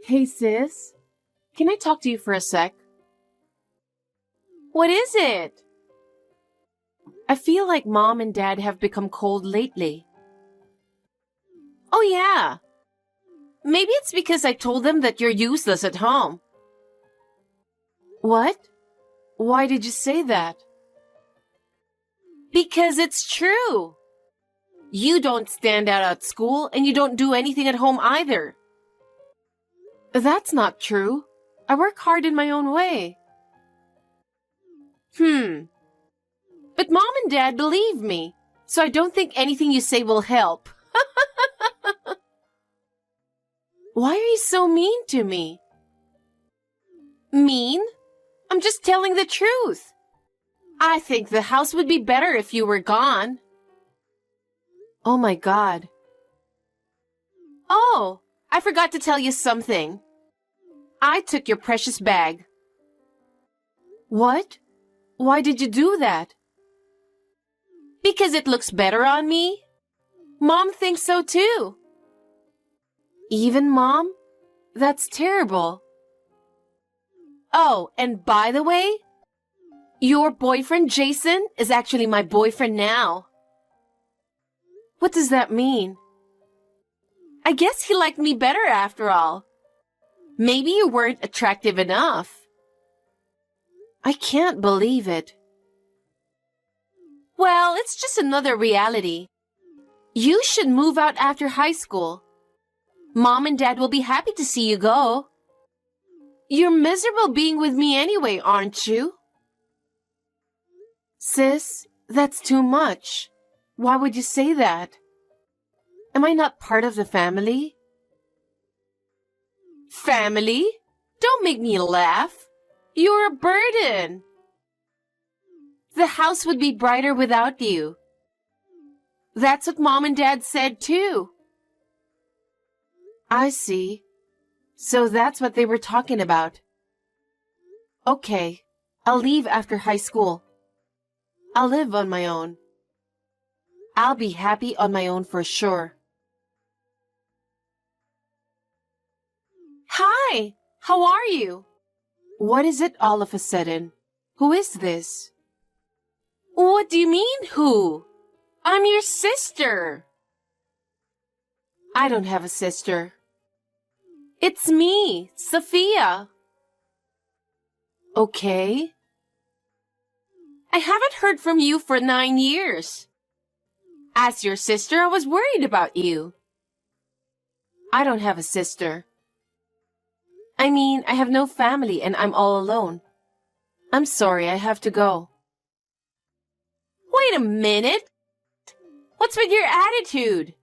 Hey sis, can I talk to you for a sec? What is it? I feel like mom and dad have become cold lately. Oh yeah. Maybe it's because I told them that you're useless at home. What? Why did you say that? Because it's true. You don't stand out at school and you don't do anything at home either. That's not true. I work hard in my own way. But mom and dad believe me, so I don't think anything you say will help. Why are you so mean to me? Mean? I'm just telling the truth. I think the house would be better if you were gone. Oh my God. Oh, I forgot to tell you something. I took your precious bag. What? Why did you do that? Because it looks better on me. Mom thinks so too. Even mom? That's terrible. Oh, and by the way, your boyfriend Jason is actually my boyfriend now. What does that mean? I guess he liked me better after all. Maybe you weren't attractive enough. I can't believe it. Well, it's just another reality. You should move out after high school. Mom and Dad will be happy to see you go. You're miserable being with me anyway, aren't you? Sis, that's too much. Why would you say that? Am I not part of the family? Family? Don't make me laugh. You're a burden. The house would be brighter without you. That's what Mom and Dad said too. I see. So that's what they were talking about. Okay, I'll leave after high school. I'll live on my own. I'll be happy on my own for sure. Hi, how are you? What is it all of a sudden? Who is this? What do you mean, who? I'm your sister. I don't have a sister. It's me, Sophia. Okay. I haven't heard from you for 9 years. As your sister, I was worried about you. I don't have a sister. I mean, I have no family and I'm all alone. I'm sorry, I have to go. Wait a minute. What's with your attitude?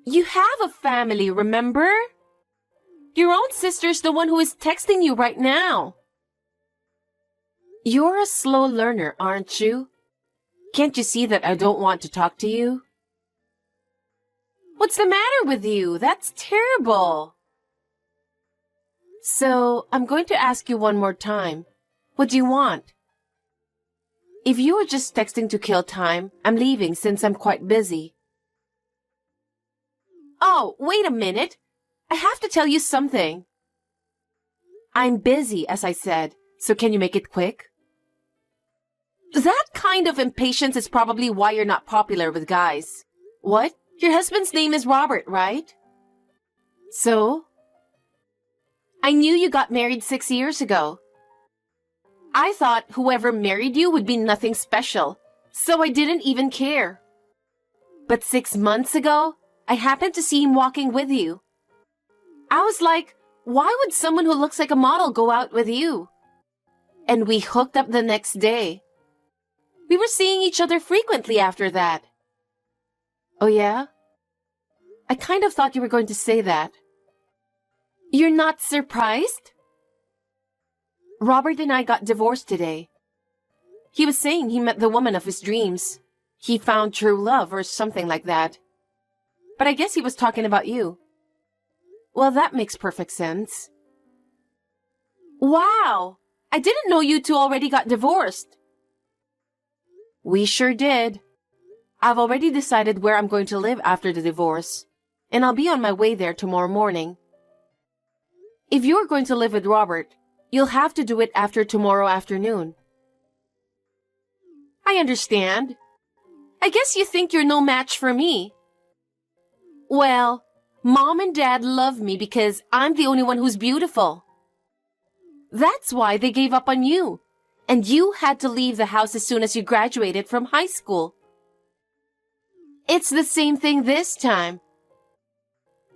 You have a family, remember? Your own sister's the one who is texting you right now. You're a slow learner, aren't you? Can't you see that I don't want to talk to you? What's the matter with you? That's terrible. So, I'm going to ask you one more time. What do you want? If you were just texting to kill time, I'm leaving since I'm quite busy. Oh, wait a minute. I have to tell you something. I'm busy, as I said, so can you make it quick? That kind of impatience is probably why you're not popular with guys. What? Your husband's name is Robert, right? So? I knew you got married 6 years ago. I thought whoever married you would be nothing special, so I didn't even care. But 6 months ago, I happened to see him walking with you. I was like, why would someone who looks like a model go out with you? And we hooked up the next day. We were seeing each other frequently after that. Oh yeah? I kind of thought you were going to say that. You're not surprised? Robert and I got divorced today. He was saying he met the woman of his dreams. He found true love or something like that. But I guess he was talking about you. Well, that makes perfect sense. Wow! I didn't know you two already got divorced. We sure did. I've already decided where I'm going to live after the divorce, and I'll be on my way there tomorrow morning. If you're going to live with Robert, you'll have to do it after tomorrow afternoon. I understand. I guess you think you're no match for me. Well, Mom and Dad love me because I'm the only one who's beautiful. That's why they gave up on you, and you had to leave the house as soon as you graduated from high school. It's the same thing this time.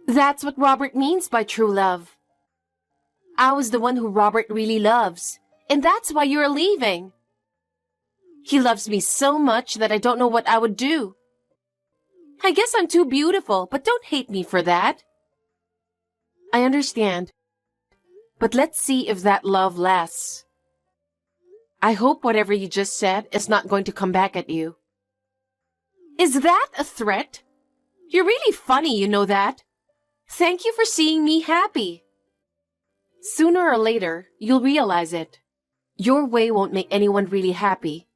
That's what Robert means by true love. I was the one who Robert really loves, and that's why you're leaving. He loves me so much that I don't know what I would do. I guess I'm too beautiful, but don't hate me for that. I understand. But let's see if that love lasts. I hope whatever you just said is not going to come back at you. Is that a threat? You're really funny, you know that. Thank you for seeing me happy. Sooner or later, you'll realize it. Your way won't make anyone really happy.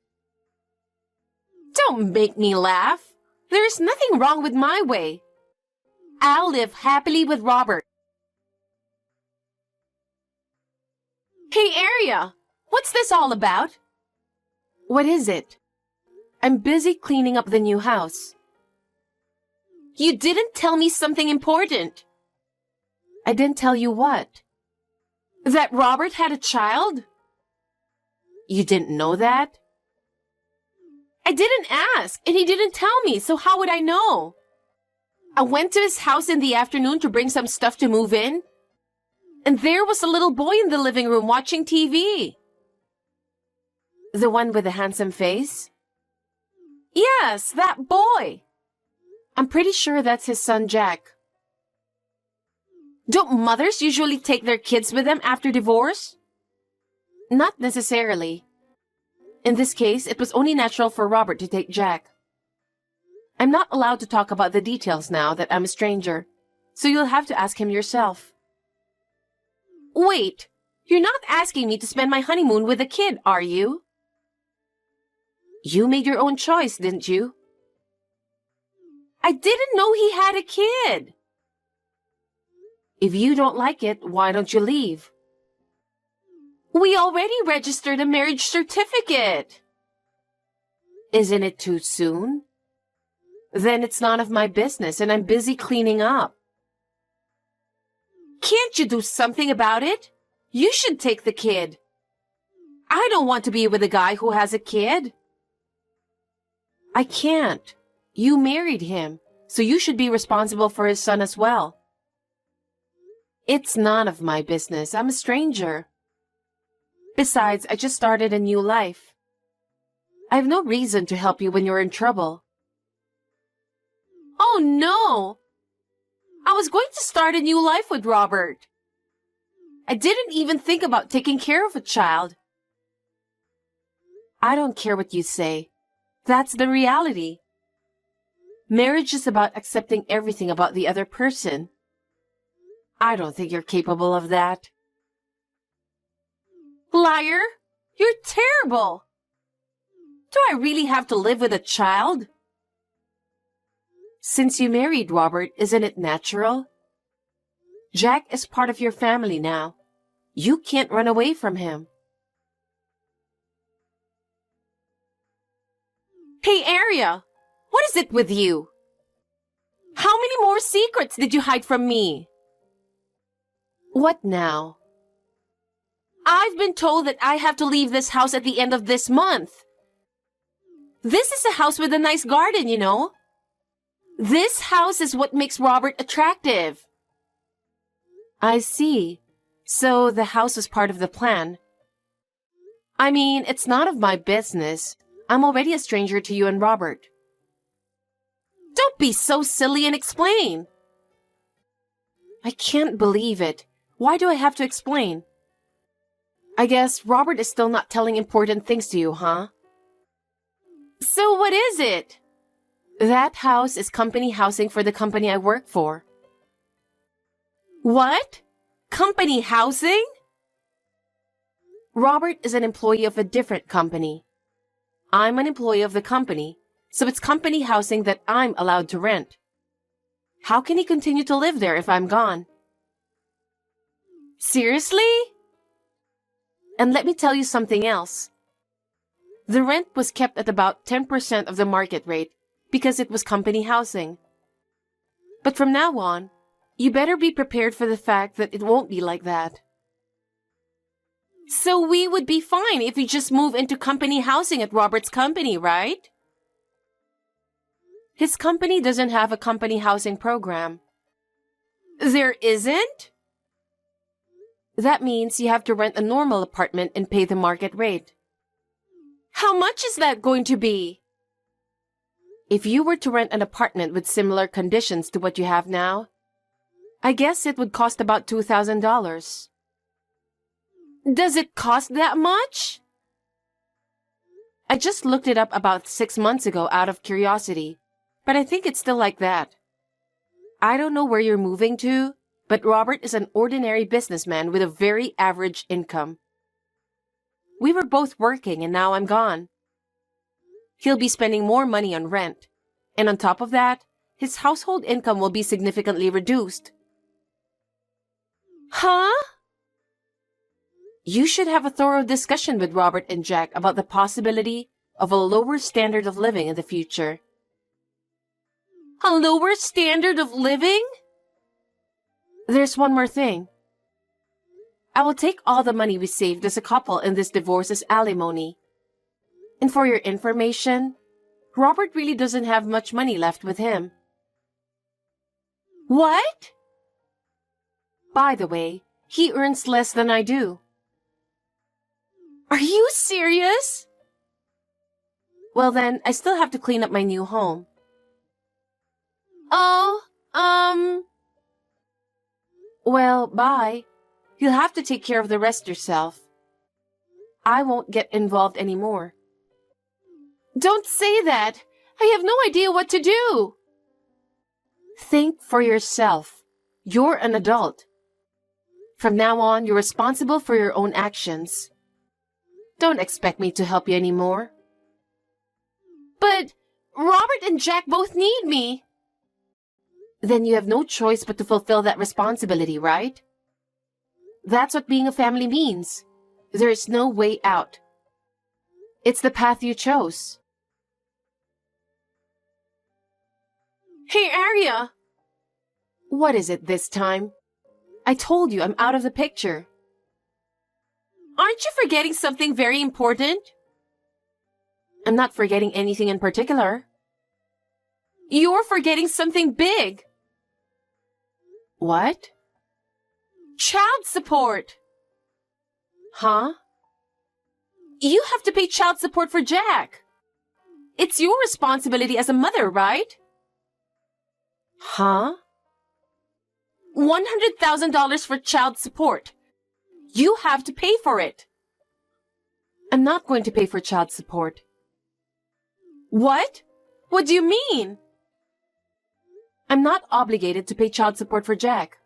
Don't make me laugh. There's nothing wrong with my way. I'll live happily with Robert. Hey, Aria, what's this all about? What is it? I'm busy cleaning up the new house. You didn't tell me something important. I didn't tell you what? That Robert had a child? You didn't know that? I didn't ask, and he didn't tell me, so how would I know? I went to his house in the afternoon to bring some stuff to move in, and there was a little boy in the living room watching TV. The one with the handsome face? Yes, that boy. I'm pretty sure that's his son, Jack. Don't mothers usually take their kids with them after divorce? Not necessarily. In this case, it was only natural for Robert to take Jack. I'm not allowed to talk about the details now that I'm a stranger, so you'll have to ask him yourself. Wait, you're not asking me to spend my honeymoon with a kid, are you? You made your own choice, didn't you? I didn't know he had a kid. If you don't like it, why don't you leave? We already registered a marriage certificate. Isn't it too soon? Then it's none of my business and I'm busy cleaning up. Can't you do something about it? You should take the kid. I don't want to be with a guy who has a kid. I can't. You married him, so you should be responsible for his son as well. It's none of my business. I'm a stranger. Besides, I just started a new life. I have no reason to help you when you're in trouble. Oh no! I was going to start a new life with Robert. I didn't even think about taking care of a child. I don't care what you say. That's the reality. Marriage is about accepting everything about the other person. I don't think you're capable of that. Liar! You're terrible! Do I really have to live with a child? Since you married Robert, isn't it natural? Jack is part of your family now. You can't run away from him. Hey, Aria! What is it with you? How many more secrets did you hide from me? What now? I've been told that I have to leave this house at the end of this month. This is a house with a nice garden, you know. This house is what makes Robert attractive. I see. So the house was part of the plan. I mean, it's not of my business. I'm already a stranger to you and Robert. Don't be so silly and explain. I can't believe it. Why do I have to explain? I guess Robert is still not telling important things to you, huh? So what is it? That house is company housing for the company I work for. What? Company housing? Robert is an employee of a different company. I'm an employee of the company, so it's company housing that I'm allowed to rent. How can he continue to live there if I'm gone? Seriously? And let me tell you something else. The rent was kept at about 10% of the market rate because it was company housing. But from now on, you better be prepared for the fact that it won't be like that. So we would be fine if we just move into company housing at Robert's company, right? His company doesn't have a company housing program. There isn't? That means you have to rent a normal apartment and pay the market rate. How much is that going to be? If you were to rent an apartment with similar conditions to what you have now, I guess it would cost about $2,000. Does it cost that much? I just looked it up about 6 months ago out of curiosity, but I think it's still like that. I don't know where you're moving to, but Robert is an ordinary businessman with a very average income. We were both working and now I'm gone. He'll be spending more money on rent, and on top of that, his household income will be significantly reduced. Huh? You should have a thorough discussion with Robert and Jack about the possibility of a lower standard of living in the future. A lower standard of living? There's one more thing. I will take all the money we saved as a couple in this divorce as alimony. And for your information, Robert really doesn't have much money left with him. What? By the way, he earns less than I do. Are you serious? Well then, I still have to clean up my new home. Oh, Well, bye. You'll have to take care of the rest yourself. I won't get involved anymore. Don't say that. I have no idea what to do. Think for yourself. You're an adult. From now on, you're responsible for your own actions. Don't expect me to help you anymore. But Robert and Jack both need me. Then you have no choice but to fulfill that responsibility, right? That's what being a family means. There is no way out. It's the path you chose. Hey, Arya! What is it this time? I told you I'm out of the picture. Aren't you forgetting something very important? I'm not forgetting anything in particular. You're forgetting something big. What? Child support. Huh? You have to pay child support for Jack. It's your responsibility as a mother, right? Huh? $100,000 for child support. You have to pay for it. I'm not going to pay for child support. What? What do you mean? I'm not obligated to pay child support for Jack.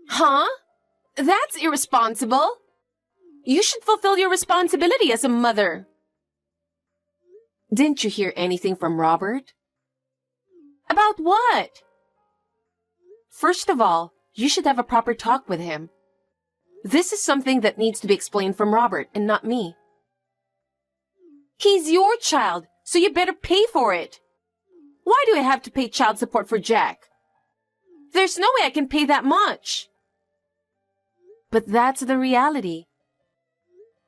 Huh? That's irresponsible. You should fulfill your responsibility as a mother. Didn't you hear anything from Robert? About what? First of all, you should have a proper talk with him. This is something that needs to be explained from Robert and not me. He's your child, so you better pay for it. Why do I have to pay child support for Jack? There's no way I can pay that much. But that's the reality.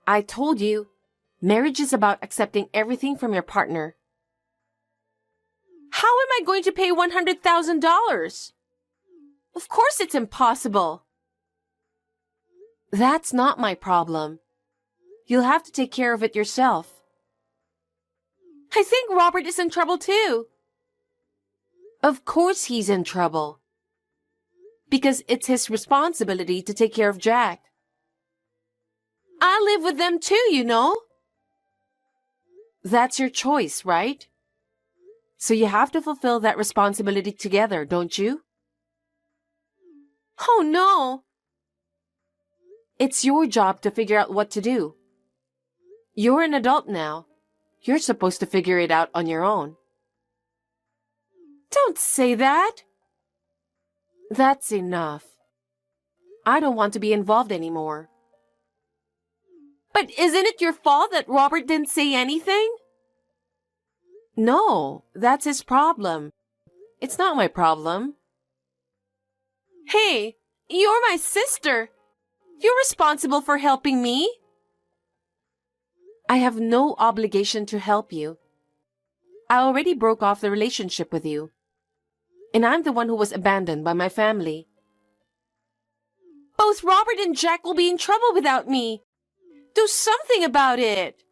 I told you, marriage is about accepting everything from your partner. How am I going to pay $100,000? Of course it's impossible. That's not my problem. You'll have to take care of it yourself. I think Robert is in trouble too. Of course he's in trouble. Because it's his responsibility to take care of Jack. I live with them too, you know. That's your choice, right? So you have to fulfill that responsibility together, don't you? Oh no! It's your job to figure out what to do. You're an adult now. You're supposed to figure it out on your own. Don't say that. That's enough. I don't want to be involved anymore. But isn't it your fault that Robert didn't say anything? No, that's his problem. It's not my problem. Hey, you're my sister. You're responsible for helping me. I have no obligation to help you. I already broke off the relationship with you. And I'm the one who was abandoned by my family. Both Robert and Jack will be in trouble without me. Do something about it.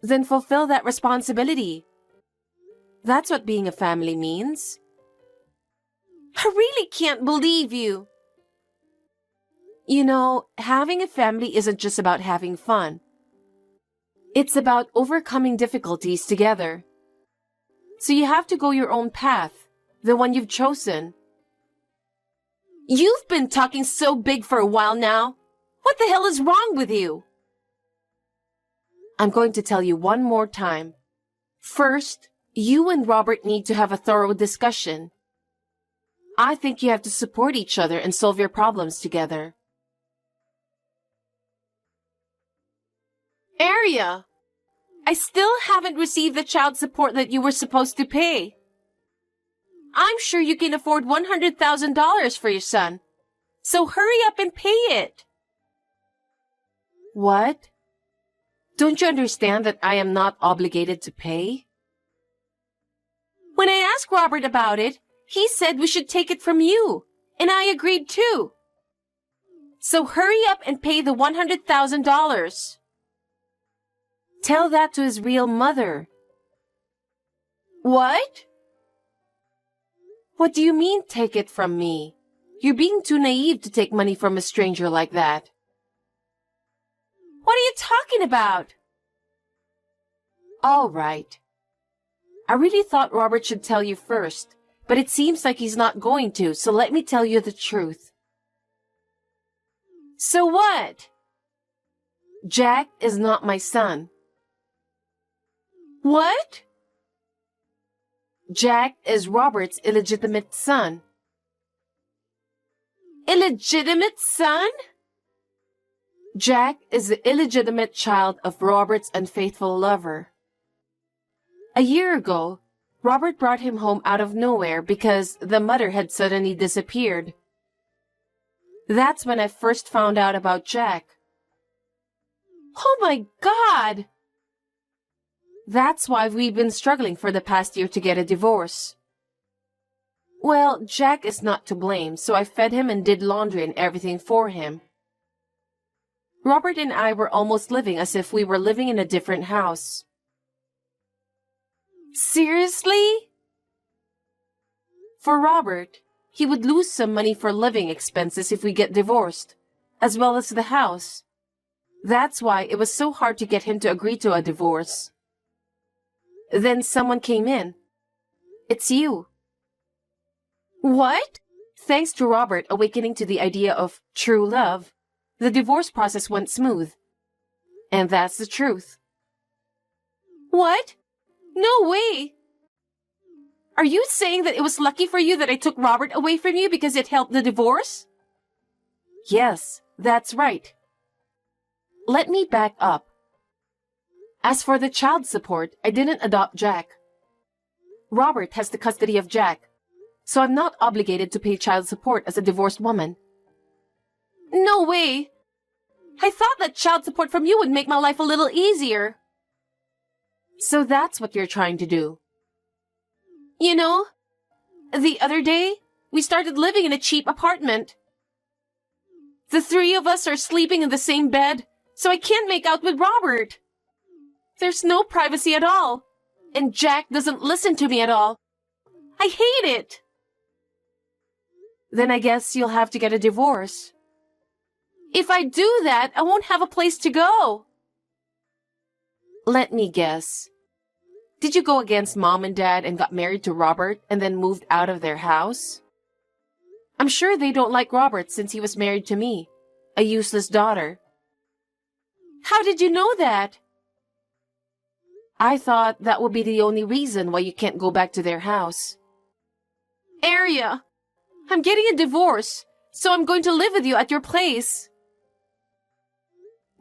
Then fulfill that responsibility. That's what being a family means. I really can't believe you. You know, having a family isn't just about having fun. It's about overcoming difficulties together. So you have to go your own path, the one you've chosen. You've been talking so big for a while now. What the hell is wrong with you? I'm going to tell you one more time. First, you and Robert need to have a thorough discussion. I think you have to support each other and solve your problems together. Aria, I still haven't received the child support that you were supposed to pay. I'm sure you can afford $100,000 for your son. So hurry up and pay it. What? Don't you understand that I am not obligated to pay? When I asked Robert about it, he said we should take it from you, and I agreed too. So hurry up and pay the $100,000. Tell that to his real mother. What? What do you mean, take it from me? You're being too naive to take money from a stranger like that. What are you talking about? All right. I really thought Robert should tell you first, but it seems like he's not going to, so let me tell you the truth. So what? Jack is not my son. What? Jack is Robert's illegitimate son. Illegitimate son? Jack is the illegitimate child of Robert's unfaithful lover. A year ago, Robert brought him home out of nowhere because the mother had suddenly disappeared. That's when I first found out about Jack. Oh my God! That's why we've been struggling for the past year to get a divorce. Well, Jack is not to blame, so I fed him and did laundry and everything for him. Robert and I were almost living as if we were living in a different house. Seriously? For Robert, he would lose some money for living expenses if we get divorced, as well as the house. That's why it was so hard to get him to agree to a divorce. Then someone came in. It's you. What? Thanks to Robert awakening to the idea of true love, the divorce process went smooth. And that's the truth. What? No way! Are you saying that it was lucky for you that I took Robert away from you because it helped the divorce? Yes, that's right. Let me back up. As for the child support, I didn't adopt Jack. Robert has the custody of Jack, so I'm not obligated to pay child support as a divorced woman. No way! I thought that child support from you would make my life a little easier. So that's what you're trying to do. You know, the other day, we started living in a cheap apartment. The three of us are sleeping in the same bed, so I can't make out with Robert. There's no privacy at all, and Jack doesn't listen to me at all. I hate it. Then I guess you'll have to get a divorce. If I do that, I won't have a place to go. Let me guess. Did you go against Mom and Dad and got married to Robert and then moved out of their house? I'm sure they don't like Robert since he was married to me, a useless daughter. How did you know that? I thought that would be the only reason why you can't go back to their house. Aria, I'm getting a divorce, So I'm going to live with you at your place.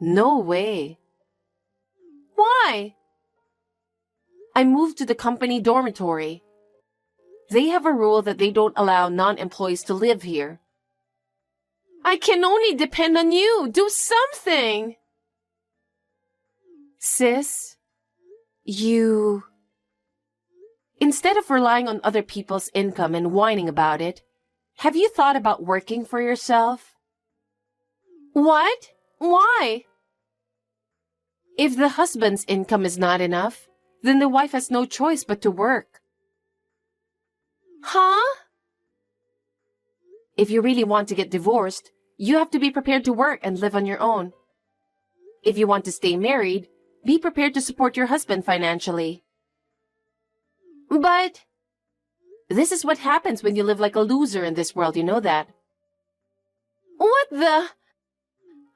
No way. Why? I moved to the company dormitory. They have a rule that they don't allow non-employees to live here. I can only depend on you. Do something. Sis, instead of relying on other people's income and whining about it, have you thought about working for yourself? What? Why? If the husband's income is not enough, then the wife has no choice but to work. Huh? If you really want to get divorced, you have to be prepared to work and live on your own. If you want to stay married, be prepared to support your husband financially. But this is what happens when you live like a loser in this world, you know that. what the?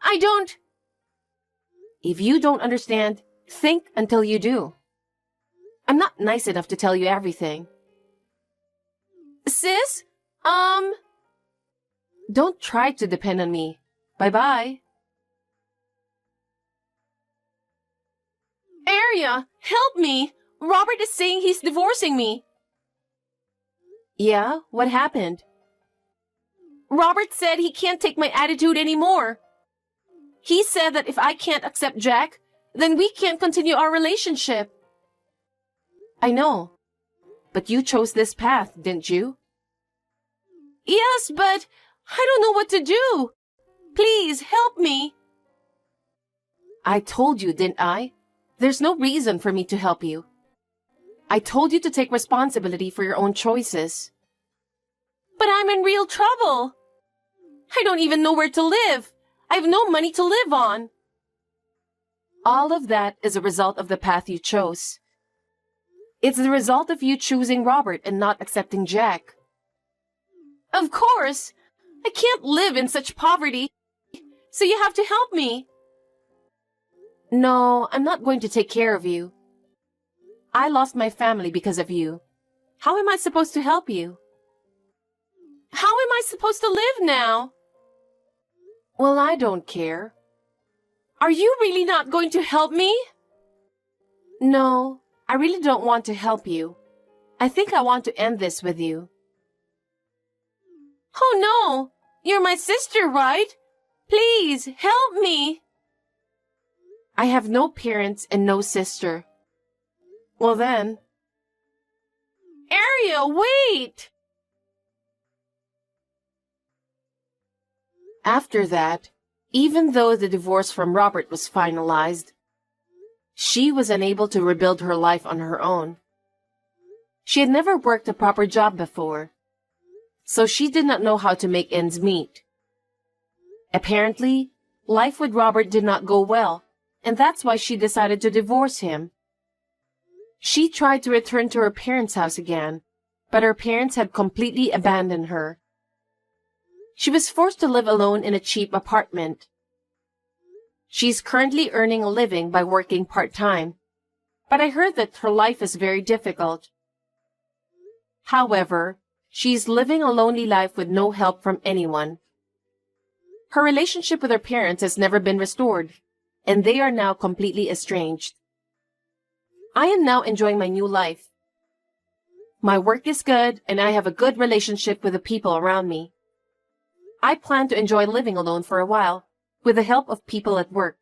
I don't. If you don't understand, think until you do. I'm not nice enough to tell you everything. Sis? Don't try to depend on me. Bye-bye. Arya, help me. Robert is saying he's divorcing me. Yeah, what happened? Robert said he can't take my attitude anymore. He said that if I can't accept Jack, then we can't continue our relationship. I know. But you chose this path, didn't you? Yes, but I don't know what to do. Please help me. I told you, didn't I? There's no reason for me to help you. I told you to take responsibility for your own choices. But I'm in real trouble. I don't even know where to live. I have no money to live on. All of that is a result of the path you chose. It's the result of you choosing Robert and not accepting Jack. Of course. I can't live in such poverty. So you have to help me. No, I'm not going to take care of you. I lost my family because of you. How am I supposed to help you? How am I supposed to live now? Well, I don't care. Are you really not going to help me? No, I really don't want to help you. I think I want to end this with you. Oh no! You're my sister, right? Please, help me! I have no parents and no sister. Well then... Arya, wait! After that, even though the divorce from Robert was finalized, she was unable to rebuild her life on her own. She had never worked a proper job before, so she did not know how to make ends meet. Apparently, life with Robert did not go well, and that's why she decided to divorce him. She tried to return to her parents' house again, but her parents had completely abandoned her. She was forced to live alone in a cheap apartment. She's currently earning a living by working part-time, but I heard that her life is very difficult. However, she's living a lonely life with no help from anyone. Her relationship with her parents has never been restored, and they are now completely estranged. I am now enjoying my new life. My work is good, and I have a good relationship with the people around me. I plan to enjoy living alone for a while, with the help of people at work.